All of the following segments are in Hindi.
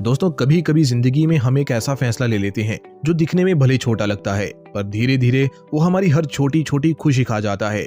दोस्तों, कभी कभी जिंदगी में हम एक ऐसा फैसला ले लेते हैं जो दिखने में भले छोटा लगता है, पर धीरे धीरे वो हमारी हर छोटी छोटी खुशी खा जाता है।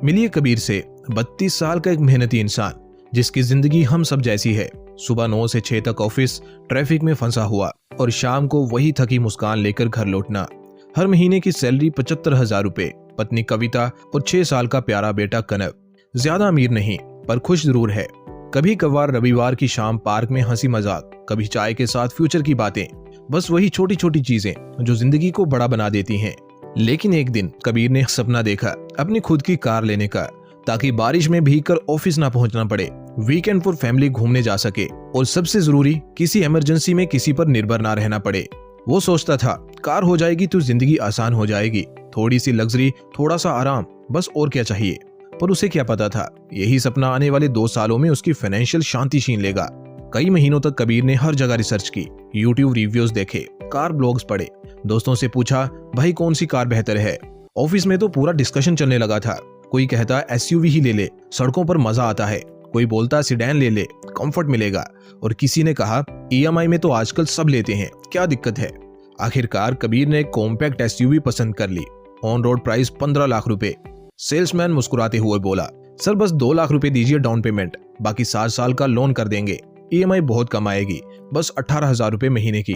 मिलिए कबीर से, 32 साल का एक मेहनती इंसान जिसकी जिंदगी हम सब जैसी है। सुबह 9 से 6 तक ऑफिस, ट्रैफिक में फंसा हुआ और शाम को वही थकी मुस्कान लेकर घर लौटना। हर महीने की सैलरी 75,000 रुपए, पत्नी कविता और 6 साल का प्यारा बेटा कनव। ज्यादा अमीर नहीं पर खुश जरूर है। कभी कभार रविवार की शाम पार्क में हंसी मजाक, कभी चाय के साथ फ्यूचर की बातें। बस वही छोटी छोटी चीजें जो जिंदगी को बड़ा बना देती हैं। लेकिन एक दिन कबीर ने सपना देखा अपनी खुद की कार लेने का, ताकि बारिश में भीगकर ऑफिस ना पहुंचना पड़े, वीकेंड पर फैमिली घूमने जा सके और सबसे जरूरी किसी इमरजेंसी में किसी पर निर्भर ना रहना पड़े। वो सोचता था कार हो जाएगी तो जिंदगी आसान हो जाएगी, थोड़ी सी लग्जरी, थोड़ा सा आराम, बस और क्या चाहिए। पर उसे क्या पता था यही सपना आने वाले 2 सालों में उसकी फाइनेंशियल शांति छीन लेगा। कई महीनों तक कबीर ने हर जगह रिसर्च की, यूट्यूब रिव्यूज देखे, कार ब्लॉग्स पढ़े, दोस्तों से पूछा भाई कौन सी कार बेहतर है। ऑफिस में तो पूरा डिस्कशन चलने लगा था। कोई कहता एसयूवी ही ले ले, सड़कों पर मजा आता है। कोई बोलता सिडैन ले ले, कंफर्ट मिलेगा। और किसी ने कहा ईएमआई में तो आजकल सब लेते हैं, क्या दिक्कत है। आखिरकार कबीर ने एक कॉम्पैक्ट एसयूवी पसंद कर ली। ऑन रोड प्राइस 15 लाख रुपए। सेल्समैन मुस्कुराते हुए बोला, सर बस 2 लाख रुपए दीजिए डाउन पेमेंट, बाकी 7 साल का लोन कर देंगे। ईएमआई बहुत कम आएगी, बस 18,000 रुपए महीने की।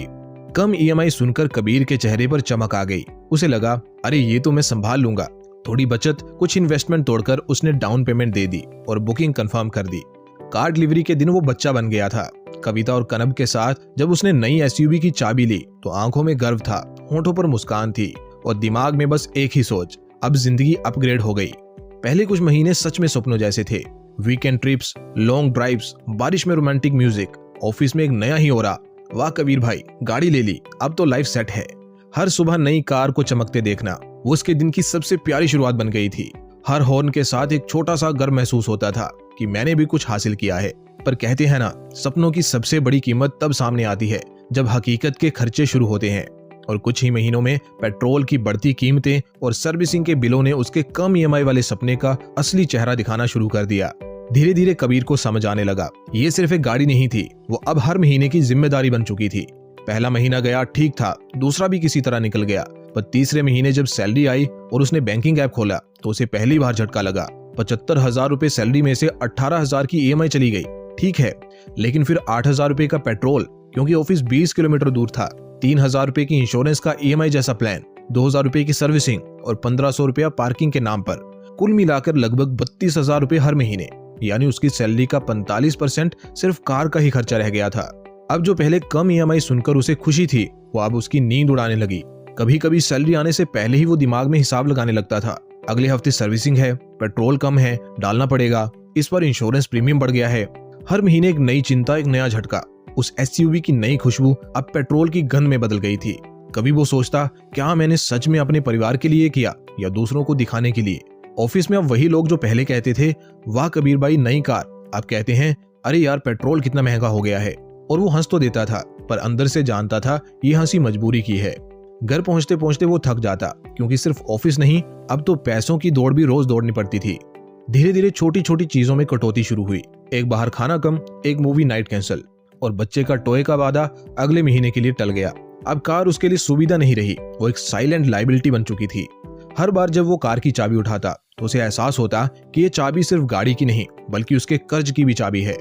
कम ईएमआई सुनकर कबीर के चेहरे पर चमक आ गई। उसे लगा अरे ये तो मैं संभाल लूंगा। थोड़ी बचत, कुछ इन्वेस्टमेंट तोड़कर उसने डाउन पेमेंट दे दी और बुकिंग कंफर्म कर दी। कार डिलीवरी के दिन वो बच्चा बन गया था। कविता और कनब के साथ जब उसने नई एसयूवी की चाबी ली तो आंखों में गर्व था, होंठों पर मुस्कान थी और दिमाग में बस एक ही सोच, अब जिंदगी अपग्रेड हो गई। पहले कुछ महीने सच में सपनों जैसे थे। वीकेंड ट्रिप्स, लॉन्ग ड्राइव्स, बारिश में रोमांटिक म्यूजिक, ऑफिस में एक नया ही ओरा। वाह कबीर भाई, गाड़ी ले ली, अब तो लाइफ सेट है। हर सुबह नई कार को चमकते देखना वो उसके दिन की सबसे प्यारी शुरुआत बन गई थी। हर हॉर्न के साथ एक छोटा सा गर्व महसूस होता था कि मैंने भी कुछ हासिल किया है। पर कहते हैं ना, सपनों की सबसे बड़ी कीमत तब सामने आती है जब हकीकत के खर्चे शुरू होते हैं। और कुछ ही महीनों में पेट्रोल की बढ़ती कीमतें और सर्विसिंग के बिलों ने उसके कम ईएमआई वाले सपने का असली चेहरा दिखाना शुरू कर दिया। धीरे धीरे कबीर को समझ आने लगा ये सिर्फ एक गाड़ी नहीं थी, वो अब हर महीने की जिम्मेदारी बन चुकी थी। पहला महीना गया ठीक था, दूसरा भी किसी तरह निकल गया, पर तीसरे महीने जब सैलरी आई और उसने बैंकिंग ऐप खोला तो उसे पहली बार झटका लगा। 75,000 रुपए सैलरी में से 18,000 की ईएमआई चली गई, ठीक है, लेकिन फिर 8,000 रुपए का पेट्रोल, क्योंकि ऑफिस 20 किलोमीटर दूर था, 3,000 रुपए की इंश्योरेंस का ईएमआई जैसा प्लान, 2,000 रुपए की सर्विसिंग और 1,500 रुपया पार्किंग के नाम पर। कुल मिलाकर लगभग 32,000 रुपए हर महीने, यानी उसकी सैलरी का 45% सिर्फ कार का ही खर्चा रह गया था। अब जो पहले कम ईएमआई सुनकर उसे खुशी थी, वो अब उसकी नींद उड़ाने लगी। कभी कभी सैलरी आने से पहले ही वो दिमाग में हिसाब लगाने लगता था, अगले हफ्ते सर्विसिंग है, पेट्रोल कम है, डालना पड़ेगा, इस पर इंश्योरेंस प्रीमियम बढ़ गया है। हर महीने एक नई चिंता, एक नया झटका। उस एसयूवी की नई खुशबू अब पेट्रोल की गंध में बदल गई थी। कभी वो सोचता क्या मैंने सच में अपने परिवार के लिए किया या दूसरों को दिखाने के लिए। ऑफिस में अब वही लोग जो पहले कहते थे वाह कबीर भाई नई कार, अब कहते हैं अरे यार पेट्रोल कितना महंगा हो गया है। और वो हंस तो देता था, पर अंदर से जानता था ये हंसी मजबूरी की है। घर पहुंचते पहुंचते वो थक जाता, क्योंकि सिर्फ ऑफिस नहीं, अब तो पैसों की दौड़ भी रोज दौड़नी पड़ती थी। धीरे धीरे छोटी छोटी चीजों में कटौती शुरू हुई। एक बाहर खाना कम, एक मूवी नाइट कैंसिल, और बच्चे का टॉय का वादा अगले महीने के लिए टल गया। अब कार उसके लिए सुविधा नहीं रही, वो एक साइलेंट लायबिलिटी बन चुकी थी। हर बार जब वो कार की चाबी उठाता तो उसे एहसास होता कि ये चाबी सिर्फ गाड़ी की नहीं, बल्कि उसके कर्ज की भी चाबी है।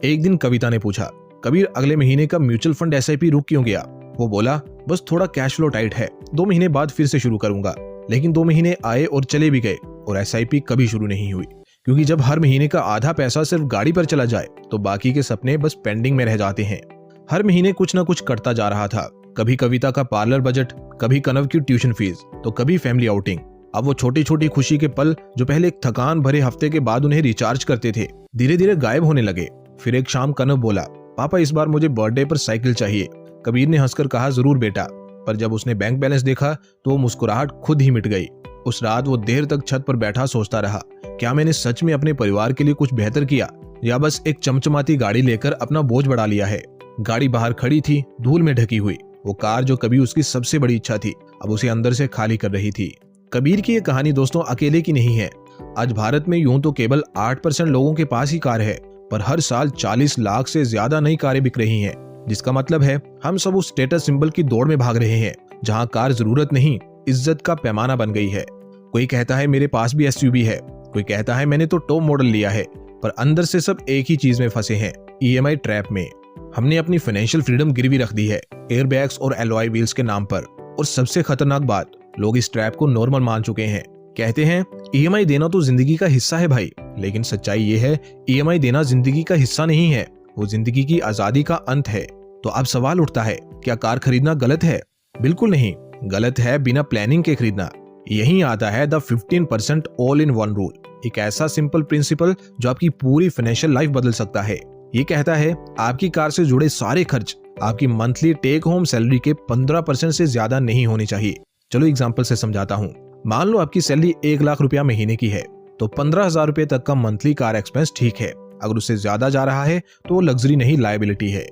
एक दिन कविता ने पूछा, कबीर अगले महीने का म्यूचुअल फंड एसआईपी रुक क्यों गया? वो बोला बस थोड़ा कैश फ्लो टाइट है, 2 महीने बाद फिर से शुरू करूंगा। लेकिन 2 महीने आए और चले भी गए और एसआईपी कभी शुरू नहीं हुई, क्योंकि जब हर महीने का आधा पैसा सिर्फ गाड़ी पर चला जाए तो बाकी के सपने बस पेंडिंग में रह जाते हैं। हर महीने कुछ न कुछ करता जा रहा था, कभी कविता का पार्लर बजट, कभी कनव की ट्यूशन फीस, तो कभी फैमिली आउटिंग। अब वो छोटी छोटी खुशी के पल जो पहले एक थकान भरे हफ्ते के बाद उन्हें रिचार्ज करते थे, धीरे धीरे गायब होने लगे। फिर एक शाम कनव बोला, पापा इस बार मुझे बर्थडे पर साइकिल चाहिए। कबीर ने हंसकर कहा जरूर बेटा, पर जब उसने बैंक बैलेंस देखा तो वो मुस्कुराहट खुद ही मिट गई। उस रात वो देर तक छत पर बैठा सोचता रहा, क्या मैंने सच में अपने परिवार के लिए कुछ बेहतर किया या बस एक चमचमाती गाड़ी लेकर अपना बोझ बढ़ा लिया है। गाड़ी बाहर खड़ी थी, धूल में ढकी हुई। वो कार जो कभी उसकी सबसे बड़ी इच्छा थी, अब उसे अंदर से खाली कर रही थी। कबीर की ये कहानी दोस्तों अकेले की नहीं है। आज भारत में यूं तो केवल 8% लोगों के पास ही कार है, पर हर साल 40 लाख से ज्यादा नई कारें बिक रही हैं, जिसका मतलब है हम सब उस स्टेटस सिंबल की दौड़ में भाग रहे हैं जहां कार जरूरत नहीं इज्जत का पैमाना बन गई है। कोई कहता है मेरे पास भी एसयूवी है, कोई कहता है मैंने तो टॉप मॉडल लिया है, पर अंदर से सब एक ही चीज में फंसे हैं, ईएमआई ट्रैप में। हमने अपनी फाइनेंशियल फ्रीडम गिरवी रख दी है एयरबैग्स और एलॉय व्हील्स के नाम पर। और सबसे खतरनाक बात, लोग इस ट्रैप को नॉर्मल मान चुके हैं। कहते हैं ईएमआई देना तो जिंदगी का हिस्सा है भाई, लेकिन सच्चाई ये है ईएमआई देना जिंदगी का हिस्सा नहीं है, वो जिंदगी की आजादी का अंत है। तो अब सवाल उठता है, क्या कार खरीदना गलत है? बिल्कुल नहीं, गलत है बिना प्लानिंग के खरीदना। यहीं आता है the 15% all in one rule, एक ऐसा सिंपल प्रिंसिपल जो आपकी पूरी फाइनेंशियल लाइफ बदल सकता है। ये कहता है आपकी कार से जुड़े सारे खर्च आपकी मंथली टेक होम सैलरी के 15% से ज्यादा नहीं होने चाहिए। चलो एग्जांपल से समझाता हूँ। मान लो आपकी सैलरी 1 लाख रुपया महीने की है, तो 15,000 रुपए तक का मंथली कार एक्सपेंस ठीक है। अगर उससे ज्यादा जा रहा है तो वो लग्जरी नहीं लायबिलिटी है।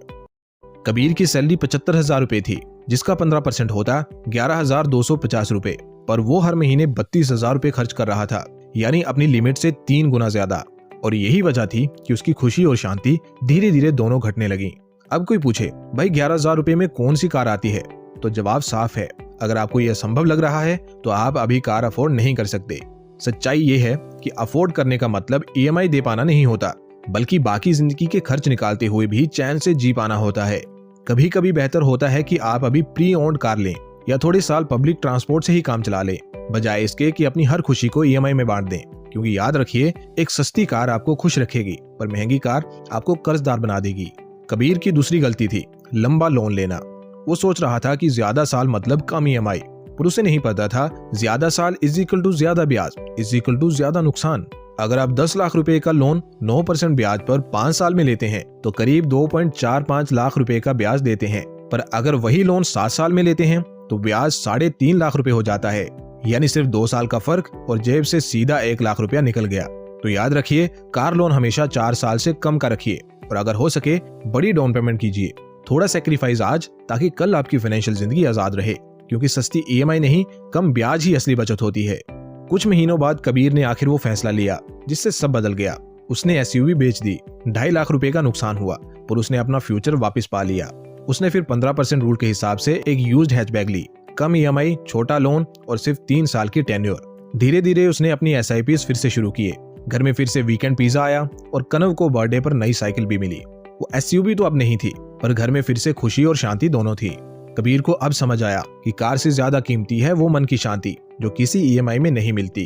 कबीर की सैलरी 75,000 रुपए थी, जिसका 15% होता 11,250 रुपए, पर वो हर महीने 32,000 रुपए खर्च कर रहा था, यानी अपनी लिमिट से 3 गुना ज्यादा। और यही वजह थी कि उसकी खुशी और शांति धीरे धीरे दोनों घटने लगी। अब कोई पूछे भाई 11,000 रुपए में कौन सी कार आती है, तो जवाब साफ है, अगर आपको यह संभव लग रहा है तो आप अभी कार अफोर्ड नहीं कर सकते। सच्चाई ये है कि अफोर्ड करने का मतलब ईएमआई दे पाना नहीं होता, बल्कि बाकी जिंदगी के खर्च निकालते हुए भी चैन से जी पाना होता है। कभी कभी बेहतर होता है कि आप अभी प्री ओन्ड कार लें या थोड़े साल पब्लिक ट्रांसपोर्ट से ही काम चला लें, बजाय इसके कि अपनी हर खुशी को ईएमआई में बांट दें। क्योंकि याद रखिए, एक सस्ती कार आपको खुश रखेगी, पर महंगी कार आपको कर्जदार बना देगी। कबीर की दूसरी गलती थी लंबा लोन लेना। वो सोच रहा था कि ज्यादा साल मतलब कम ईएमआई, पर उसे नहीं पता था ज्यादा साल इज इक्वल टू ज्यादा ब्याज इज इक्वल टू ज्यादा नुकसान। अगर आप 10 लाख रुपए का लोन 9% ब्याज पर 5 साल में लेते हैं तो करीब 2.45 लाख रुपए का ब्याज देते हैं, पर अगर वही लोन 7 साल में लेते हैं तो ब्याज 3.5 लाख रुपए हो जाता है। यानी सिर्फ 2 साल का फर्क और जेब से सीधा 1 लाख रुपया निकल गया। तो याद रखिए, कार लोन हमेशा 4 साल से कम का रखिए, और अगर हो सके बड़ी डाउन पेमेंट कीजिए। थोड़ा सेक्रीफाइस आज, ताकि कल आपकी फाइनेंशियल जिंदगी आजाद रहे, क्योंकि सस्ती ईएमआई नहीं, कम ब्याज ही असली बचत होती है। कुछ महीनों बाद कबीर ने आखिर वो फैसला लिया जिससे सब बदल गया। उसने एसयूवी बेच दी, 2.5 लाख रुपए का नुकसान हुआ, पर उसने अपना फ्यूचर वापस पा लिया। उसने फिर 15% रूल के हिसाब से एक यूज्ड हैचबैग ली, कम ईएमआई, छोटा लोन और सिर्फ 3 साल की टेन्योर। धीरे धीरे उसने अपनी एसआईपीज फिर से शुरू किए। घर में फिर से वीकेंड पिज्जा आया और कनव को बर्थडे पर नई साइकिल भी मिली। वो एसयूवी तो अब नहीं थी, पर घर में फिर से खुशी और शांति दोनों थी। कबीर को अब समझ आया कि कार से ज्यादा कीमती है वो मन की शांति, जो किसी ईएमआई में नहीं मिलती।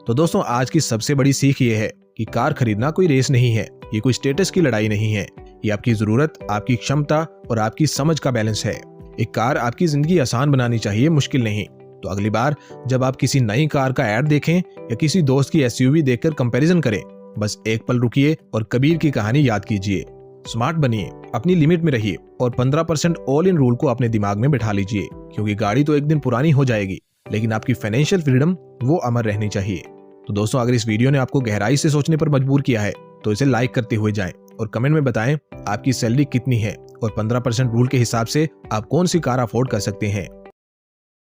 तो दोस्तों, आज की सबसे बड़ी सीख ये है कि कार खरीदना कोई रेस नहीं है, ये कोई स्टेटस की लड़ाई नहीं है, ये आपकी जरूरत, आपकी क्षमता और आपकी समझ का बैलेंस है। एक कार आपकी जिंदगी आसान बनानी चाहिए, मुश्किल नहीं। तो अगली बार जब आप किसी नई कार का ऐड देखें या किसी दोस्त की एसयूवी देखकर कंपैरिजन करें, बस एक पल रुकिए और कबीर की कहानी याद कीजिए। स्मार्ट बनिए, अपनी लिमिट में रहिए और 15% ऑल इन रूल को अपने दिमाग में बिठा लीजिए, क्योंकि गाड़ी तो एक दिन पुरानी हो जाएगी, लेकिन आपकी फाइनेंशियल फ्रीडम वो अमर रहनी चाहिए। तो दोस्तों, अगर इस वीडियो ने आपको गहराई से सोचने पर मजबूर किया है तो इसे लाइक करते हुए जाएं और कमेंट में बताएं आपकी सैलरी कितनी है और 15% रूल के हिसाब से आप कौन सी कार अफोर्ड कर सकते हैं।